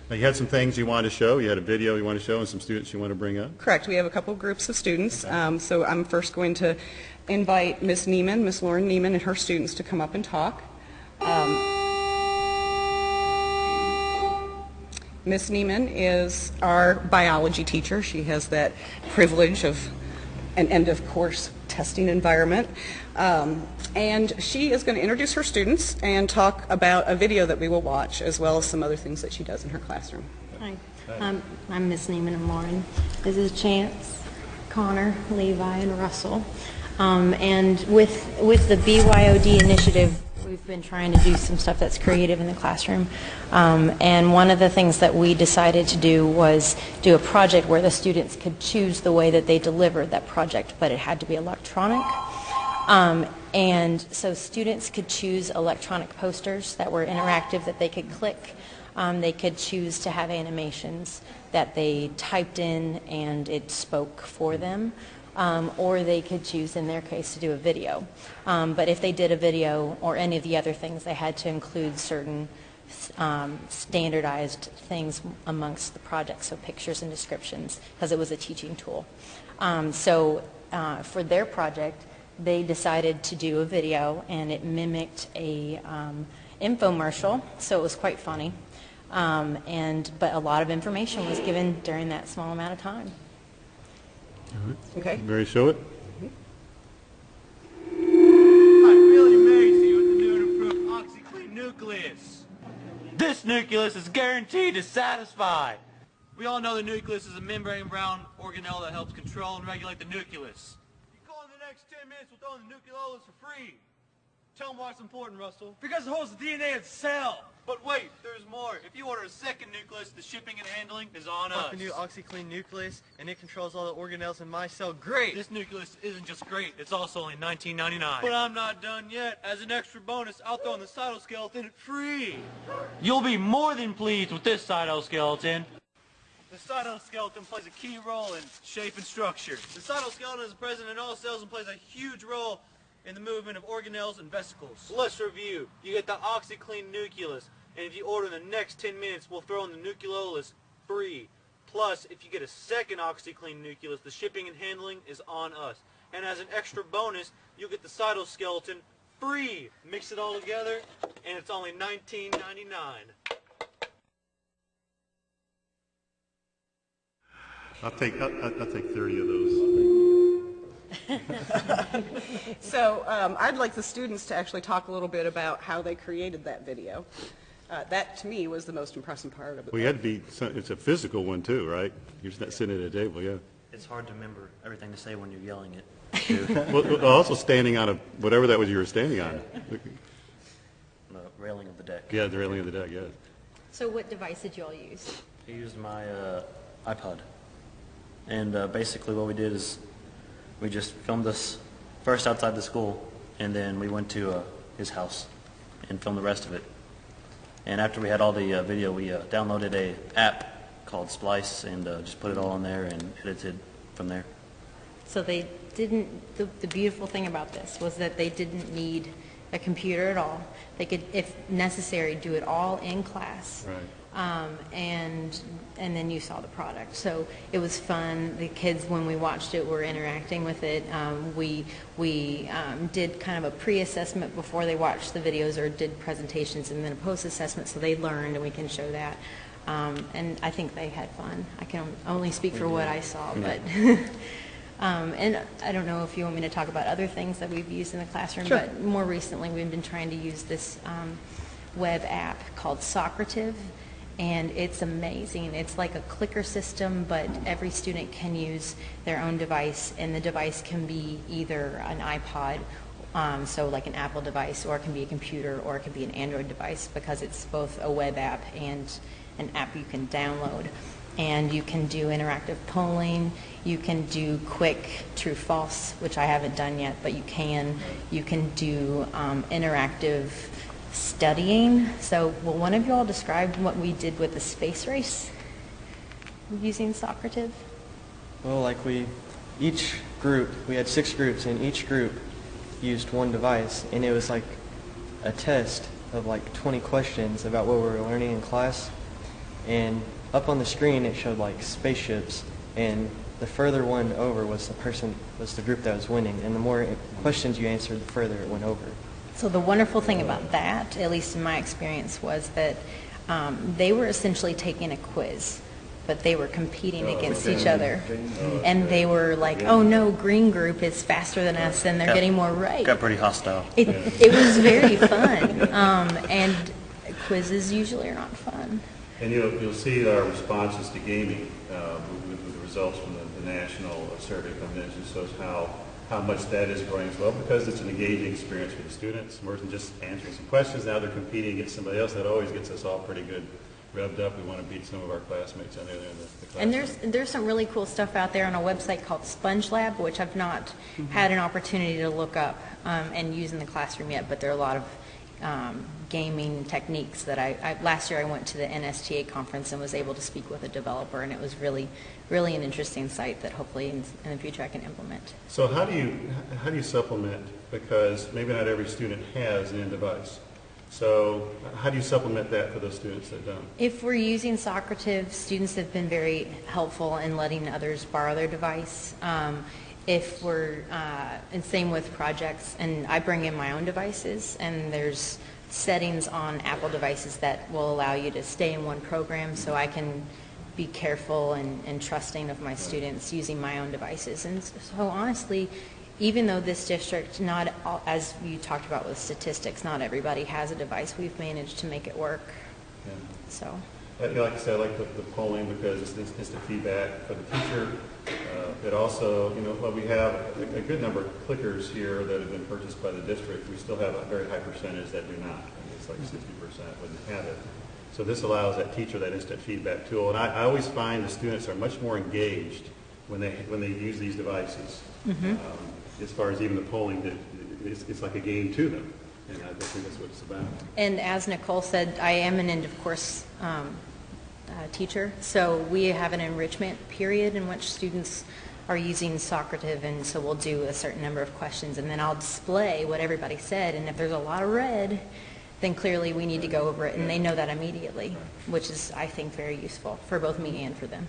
Now, you had some things you wanted to show. You had a video you wanted to show and some students you want to bring up. Correct. We have a couple of groups of students. Okay. So I'm first going to invite Miss Neiman, Miss Lauren Neiman, and her students to come up and talk. Miss Neiman is our biology teacher. She has that privilege of an end-of-course testing environment. And she is going to introduce her students and talk about a video that we will watch, as well as some other things that she does in her classroom. Hi, I'm Miss Neiman and Lauren. This is Chance, Connor, Levi, and Russell. And with the BYOD initiative, we've been trying to do some stuff that's creative in the classroom. And one of the things that we decided to do was do a project where the students could choose the way that they delivered that project, but it had to be electronic. And so students could choose electronic posters that were interactive that they could click. They could choose to have animations that they typed in and it spoke for them. Or they could choose, in their case, to do a video. But if they did a video or any of the other things, they had to include certain standardized things amongst the project, so pictures and descriptions, because it was a teaching tool. So for their project, they decided to do a video, and it mimicked a infomercial, so it was quite funny. But a lot of information was given during that small amount of time. All right. Okay. Ready to show it? I'm really amazed with the new and improved OxyClean nucleus. This nucleus is guaranteed to satisfy. We all know the nucleus is a membrane-bound organelle that helps control and regulate the nucleus. You call in the next 10 minutes, we'll throw in the nucleolus for free. Tell them why it's important, Russell. Because it holds the DNA of the cell. But wait, there's more. If you order a second nucleus, the shipping and handling is on us. The new OxyClean nucleus, and it controls all the organelles in my cell. Great! This nucleus isn't just great, it's also only $19.99. But I'm not done yet. As an extra bonus, I'll throw in the cytoskeleton free. You'll be more than pleased with this cytoskeleton. The cytoskeleton plays a key role in shape and structure. The cytoskeleton is present in all cells and plays a huge role in the movement of organelles and vesicles. So let's review. You get the OxyClean nucleus, and if you order in the next 10 minutes, we'll throw in the nucleolus free. Plus, if you get a second OxyClean nucleus, the shipping and handling is on us. And as an extra bonus, you'll get the cytoskeleton free. Mix it all together, and it's only $19.99. I'll take 30 of those. So I'd like the students to actually talk a little bit about how they created that video. That, to me, was the most impressive part of it. Well, you had to be, it's a physical one too, right? You're just not sitting at a table, yeah. It's hard to remember everything to say when you're yelling it. Well, also standing on whatever that was you were standing on. The railing of the deck. Yeah, the railing of the deck, yeah. So what device did you all use? I used my iPod. And basically what we did is we just filmed this first outside the school, and then we went to his house and filmed the rest of it. And after we had all the video, we downloaded a app called Splice and just put it all on there and edited from there. So they didn't, the beautiful thing about this was that they didn't need a computer at all. They could, if necessary, do it all in class. Right. And then you saw the product. So it was fun. The kids, when we watched it, were interacting with it. We did kind of a pre-assessment before they watched the videos or did presentations, and then a post-assessment, so they learned, and we can show that. And I think they had fun. I can only speak for what I saw, but and I don't know if you want me to talk about other things that we've used in the classroom, Sure. but more recently we've been trying to use this web app called Socrative. And it's amazing. It's like a clicker system, but every student can use their own device, and the device can be either an iPod, so like an Apple device, or it can be a computer, or it can be an Android device, because it's both a web app and an app you can download. And you can do interactive polling, you can do quick true-false, which I haven't done yet, but you can. You can do interactive studying. So will one of you all describe what we did with the space race using Socrative? Well, like each group, we had 6 groups, and each group used one device, and it was like a test of like 20 questions about what we were learning in class. And up on the screen it showed like spaceships, and the further one over was the group that was winning, and the more questions you answered, the further it went over. So the wonderful thing about that, at least in my experience, was that they were essentially taking a quiz, but they were competing against each other. And they were like, oh no, green group is faster than us and they're getting more right. Got pretty hostile. It was very fun. And quizzes usually are not fun. And you'll see our responses to gaming with the results from the national survey convention shows how much that is growing as well, because it's an engaging experience for the students. More than just answering some questions, now they're competing against somebody else. That always gets us all pretty good revved up. We want to beat some of our classmates on the other end of the class. And there's some really cool stuff out there on a website called Sponge Lab, which I've not had an opportunity to look up and use in the classroom yet, but there are a lot of gaming techniques that last year I went to the NSTA conference and was able to speak with a developer, and it was really an interesting site that hopefully in the future I can implement. So how do you supplement, because maybe not every student has an end device. So how do you supplement that for those students that don't? If we're using Socrative, students have been very helpful in letting others borrow their device. If we're, and same with projects, and I bring in my own devices, and there's settings on Apple devices that will allow you to stay in one program, so I can be careful and trusting of my students using my own devices. And so honestly, even though this district, not all, as you talked about with statistics, not everybody has a device, we've managed to make it work. Yeah. So. Like I said, I like the polling because it's instant feedback for the teacher. It also, while we have a good number of clickers here that have been purchased by the district, we still have a very high percentage that do not. It's like 60% wouldn't have it. So this allows that teacher that instant feedback tool. And I always find the students are much more engaged when they use these devices. As far as even the polling, it's like a game to them. And I think that's what it's about. And as Nicole said, I am an end of course teacher, so we have an enrichment period in which students are using Socrative, and so we'll do a certain number of questions, and then I'll display what everybody said, and if there's a lot of red, then clearly we need to go over it, and they know that immediately, which is, I think, very useful for both me and for them.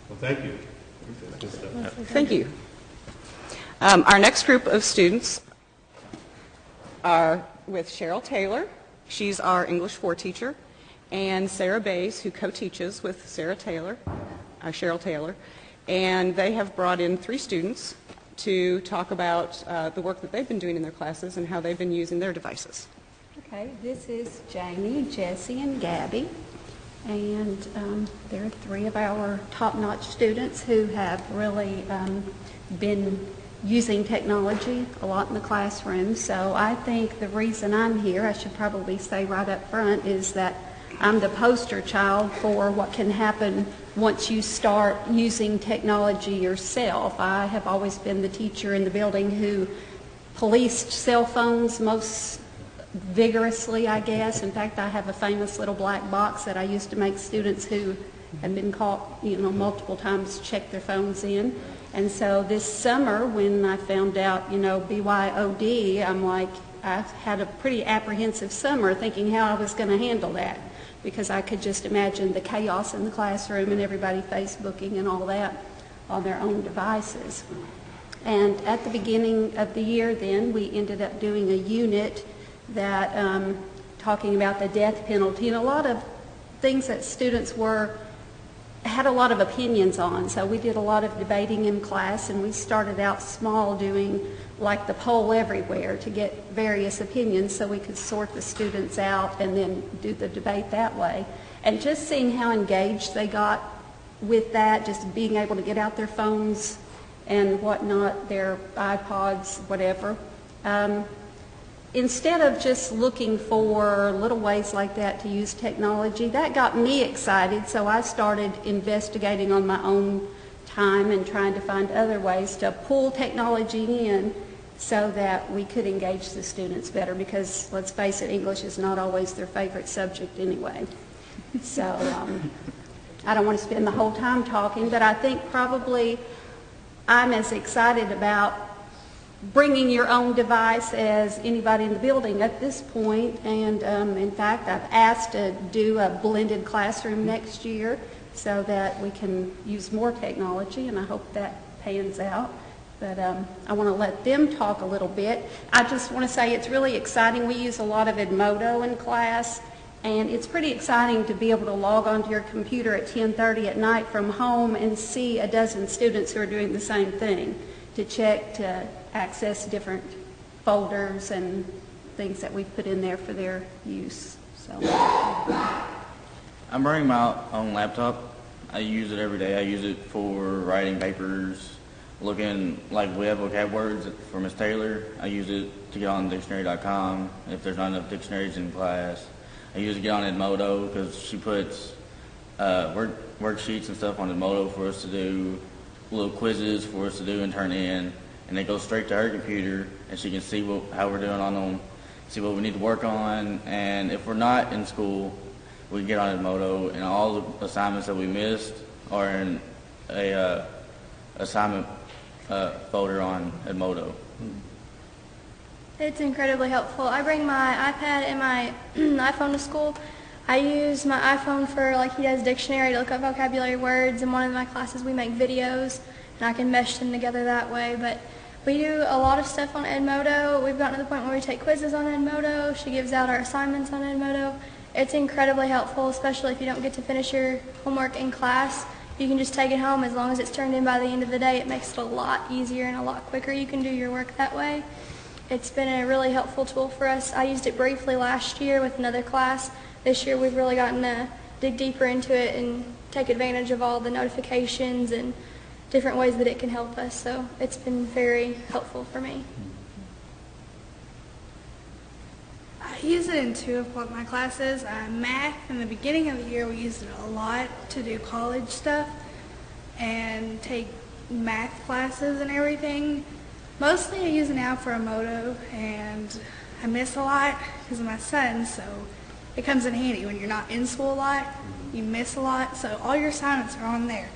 Well, thank you. Good stuff. Thank you. Our next group of students are with Cheryl Taylor. She's our English 4 teacher, and Sarah Bays, who co-teaches with Cheryl Taylor. And they have brought in 3 students to talk about the work that they've been doing in their classes and how they've been using their devices. Okay, this is Jamie, Jesse, and Gabby. And they're 3 of our top-notch students who have really been using technology a lot in the classroom. So I think the reason I'm here, I should probably say right up front, is that I'm the poster child for what can happen once you start using technology yourself. I have always been the teacher in the building who policed cell phones most vigorously, I guess. In fact, I have a famous little black box that I used to make students who had been caught, multiple times check their phones in. And so this summer, when I found out, BYOD, I'm like, I had a pretty apprehensive summer thinking how I was going to handle that, because I could just imagine the chaos in the classroom and everybody Facebooking and all that on their own devices. And at the beginning of the year then, we ended up doing a unit that talking about the death penalty and a lot of things that students had a lot of opinions on. So we did a lot of debating in class, and we started out small doing like the poll everywhere to get various opinions so we could sort the students out and then do the debate that way. And just seeing how engaged they got with that, just being able to get out their phones and whatnot, their iPods, whatever. Instead of just looking for little ways like that to use technology, that got me excited, so I started investigating on my own time and trying to find other ways to pull technology in so that we could engage the students better, because let's face it, English is not always their favorite subject anyway. So I don't want to spend the whole time talking, but I think probably I'm as excited about bringing your own device as anybody in the building at this point. And in fact, I've asked to do a blended classroom next year so that we can use more technology, and I hope that pans out. But I want to let them talk a little bit. I just want to say it's really exciting. We use a lot of Edmodo in class, and it's pretty exciting to be able to log onto your computer at 10:30 at night from home and see a dozen students who are doing the same thing, to check, to access different folders and things that we've put in there for their use. So I'm bringing my own laptop. I use it every day. I use it for writing papers, looking like web vocab words for Miss Taylor. I use it to get on dictionary.com if there's not enough dictionaries in class. I use it to get on Edmodo because she puts worksheets and stuff on Edmodo for us to do, little quizzes for us to do and turn in, and they go straight to her computer, and she can see how we're doing on them, see what we need to work on, and if we're not in school, we can get on Edmodo, and all the assignments that we missed are in a assignment folder on Edmodo. It's incredibly helpful. I bring my iPad and my iPhone to school. I use my iPhone for, like he does, dictionary to look up vocabulary words. In one of my classes we make videos, and I can mesh them together that way. But we do a lot of stuff on Edmodo. We've gotten to the point where we take quizzes on Edmodo. She gives out our assignments on Edmodo. It's incredibly helpful, especially if you don't get to finish your homework in class. You can just take it home. As long as it's turned in by the end of the day, it makes it a lot easier and a lot quicker. You can do your work that way. It's been a really helpful tool for us. I used it briefly last year with another class. This year we've really gotten to dig deeper into it and take advantage of all the notifications and different ways that it can help us. So it's been very helpful for me. I use it in two of my classes. Math, in the beginning of the year, we used it a lot to do college stuff and take math classes and everything. Mostly I use it now for Edmodo, and I miss a lot because of my son, so it comes in handy when you're not in school a lot. You miss a lot, so all your assignments are on there.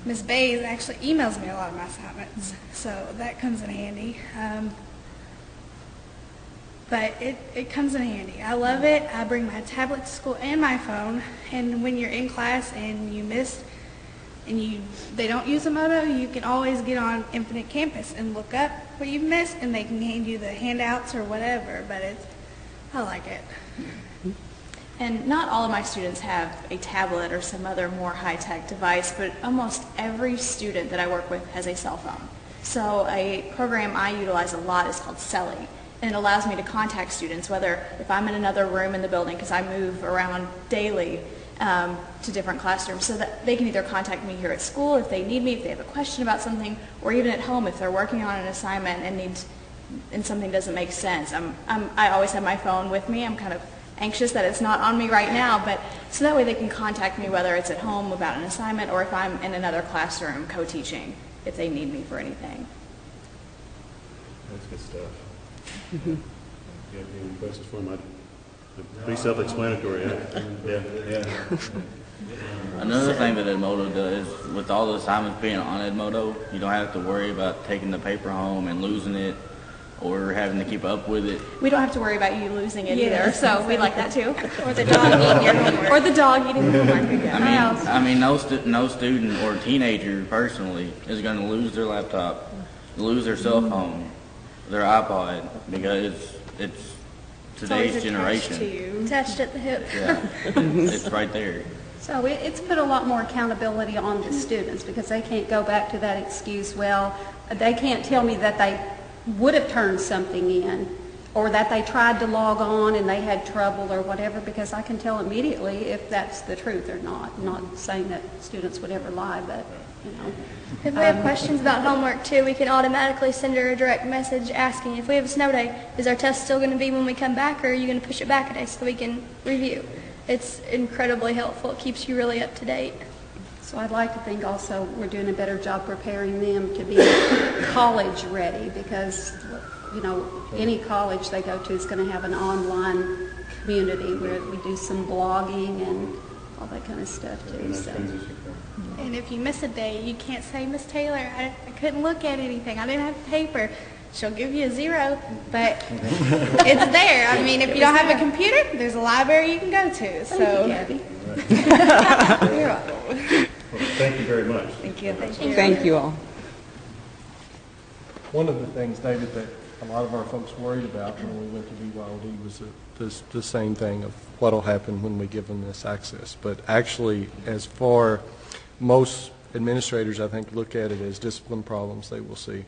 Ms. Bays actually emails me a lot of my assignments, so that comes in handy. But it comes in handy. I love it. I bring my tablet to school and my phone, and when you're in class and you miss and they don't use Edmodo, you can always get on Infinite Campus and look up what you've missed, and they can hand you the handouts or whatever. But I like it. And not all of my students have a tablet or some other more high-tech device, but almost every student that I work with has a cell phone. So a program I utilize a lot is called Selly, and it allows me to contact students, whether if I'm in another room in the building, because I move around daily to different classrooms, so that they can either contact me here at school if they need me, if they have a question about something, or even at home if they're working on an assignment and something doesn't make sense. I always have my phone with me. I'm kind of anxious that it's not on me right now, but so that way they can contact me whether it's at home about an assignment or if I'm in another classroom co-teaching, if they need me for anything. That's good stuff. If you have any questions for him, be self-explanatory. Yeah. Another thing that Edmodo does, with all the assignments being on Edmodo, you don't have to worry about taking the paper home and losing it or having to keep up with it. We don't have to worry about you losing it either, so we like that too. Or the dog eating your homework. Or the dog eating your homework. I mean, no student or teenager personally is going to lose their laptop, lose their cell phone, their iPod, because it's today's generation. Attached at the hip. Yeah, it's right there. So it's put a lot more accountability on the students, because they can't go back to that excuse, well, they can't tell me that they would have turned something in or that they tried to log on and they had trouble or whatever, because I can tell immediately if that's the truth or not. I'm not saying that students would ever lie, but, you know. If we have questions about homework too, we can automatically send her a direct message asking, if we have a snow day, is our test still going to be when we come back, or are you going to push it back a day so we can review? It's incredibly helpful. It keeps you really up to date. So I'd like to think also we're doing a better job preparing them to be college ready, because, you know, any college they go to is going to have an online community where we do some blogging and all that kind of stuff too. So. And if you miss a day, you can't say, Miss Taylor, I couldn't look at anything. I didn't have paper. she'll give you a 0, but it's there. I mean, if you don't have a computer, there's a library you can go to. So, Gabby. you're welcome. Well, thank you very much. Thank you. Thank you all. One of the things, David, that a lot of our folks worried about when we went to BYOD was the same thing of what will happen when we give them this access. But actually, as far most administrators, I think, look at it as discipline problems they will see.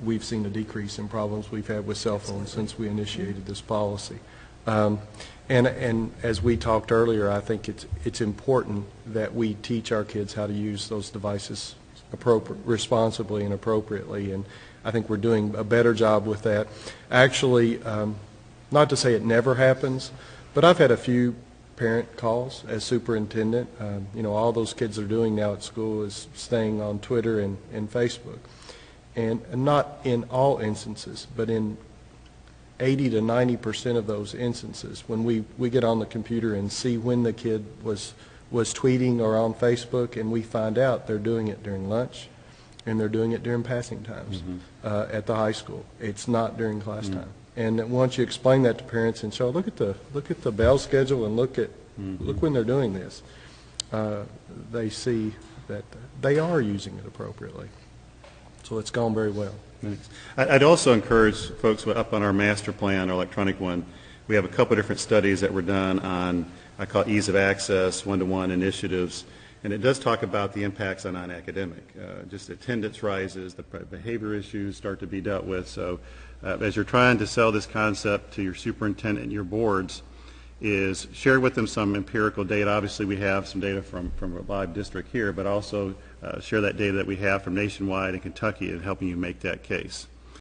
We've seen a decrease in problems we've had with cell phones since we initiated this policy. And as we talked earlier, I think it's important that we teach our kids how to use those devices responsibly and appropriately, and I think we're doing a better job with that. Actually, not to say it never happens, but I've had a few parent calls as superintendent. You know, all those kids are doing now at school is staying on Twitter and Facebook. And not in all instances, but in 80 to 90% of those instances, when we get on the computer and see when the kid was tweeting or on Facebook, and we find out they're doing it during lunch and they're doing it during passing times at the high school. It's not during class time. And once you explain that to parents and show, look at the bell schedule and look when they're doing this, they see that they are using it appropriately. So it's gone very well. Thanks. I'd also encourage folks up on our master plan, our electronic one, we have a couple different studies that were done on, I call it ease of access, one-to-one initiatives, and it does talk about the impacts on non-academic. Just attendance rises, the behavior issues start to be dealt with. So as you're trying to sell this concept to your superintendent and your boards, is share with them some empirical data. Obviously we have some data from a live district here, but also share that data that we have from nationwide in Kentucky in helping you make that case.